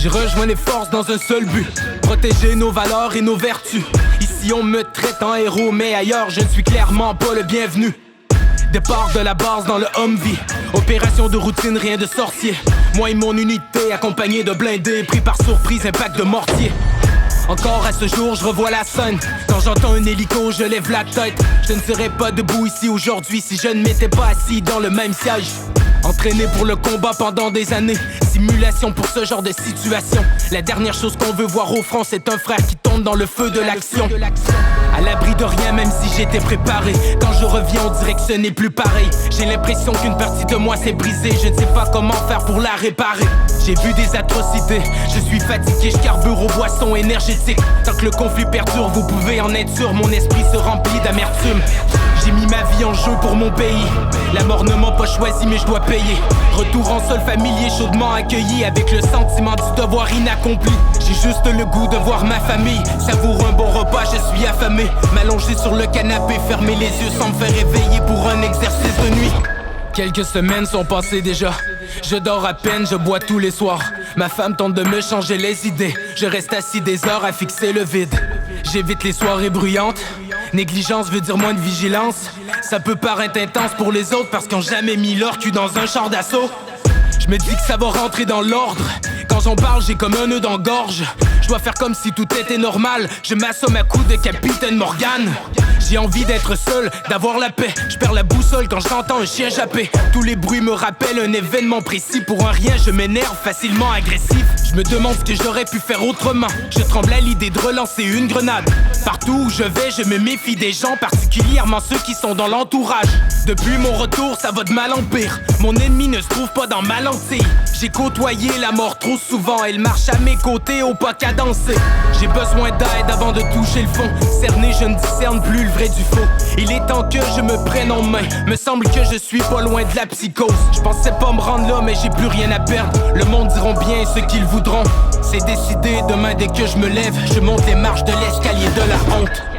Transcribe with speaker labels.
Speaker 1: J'ai rejoint les forces dans un seul but, protéger nos valeurs et nos vertus. Ici on me traite en héros, mais ailleurs je ne suis clairement pas le bienvenu. Départ de la base dans le Humvee, opération de routine, rien de sorcier. Moi et mon unité, accompagné de blindés, pris par surprise, impact de mortier. Encore à ce jour, je revois la scène. Quand j'entends un hélico, je lève la tête. Je ne serais pas debout ici aujourd'hui si je ne m'étais pas assis dans le même siège. Entraîné pour le combat pendant des années, simulation pour ce genre de situation. La dernière chose qu'on veut voir au front, c'est un frère qui tombe dans le feu de l'action. À l'abri de rien, même si j'étais préparé. Quand je reviens, on dirait que ce n'est plus pareil. J'ai l'impression qu'une partie de moi s'est brisée. Je ne sais pas comment faire pour la réparer. J'ai vu des atrocités, je suis fatigué, je carbure aux boissons énergétiques. Tant que le conflit perdure, vous pouvez en être sûr, mon esprit se remplit d'amertume. J'ai mis ma vie en jeu pour mon pays. La mort ne m'a pas choisi, mais je dois payer. Retour en sol familier, chaudement accueilli, avec le sentiment du devoir inaccompli. J'ai juste le goût de voir ma famille. Savoure un bon repas, je suis affamé. M'allonger sur le canapé, fermer les yeux sans me faire réveiller pour un exercice de nuit. Quelques semaines sont passées déjà. Je dors à peine, je bois tous les soirs. Ma femme tente de me changer les idées. Je reste assis des heures à fixer le vide. J'évite les soirées bruyantes. Négligence veut dire moins de vigilance. Ça peut paraître intense pour les autres parce qu'ils ont jamais mis leur cul dans un char d'assaut. Je me dis que ça va rentrer dans l'ordre. Quand j'en parle, j'ai comme un nœud dans gorge. Je dois faire comme si tout était normal. Je m'assomme à coups de Capitaine Morgan. J'ai envie d'être seul, d'avoir la paix. Je perds la boussole quand j'entends un chien japper. Tous les bruits me rappellent un événement précis. Pour un rien, je m'énerve, facilement agressif. Je me demande ce que j'aurais pu faire autrement. Je tremble à l'idée de relancer une grenade. Partout où je vais, je me méfie des gens, particulièrement ceux qui sont dans l'entourage. Depuis mon retour, ça va de mal en pire. Mon ennemi ne se trouve pas dans ma lentille. J'ai côtoyé la mort trop souvent. Elle marche à mes côtés au pas cadencé. J'ai besoin d'aide avant de toucher le fond. Cerné, je ne discerne plus le vrai du faux. Il est temps que je me prenne en main. Me semble que je suis pas loin de la psychose. Je pensais pas me rendre là, mais j'ai plus rien à perdre. Le monde diront bien ce qu'ils voudront. C'est décidé, demain dès que je me lève, je monte les marches de l'escalier de la honte.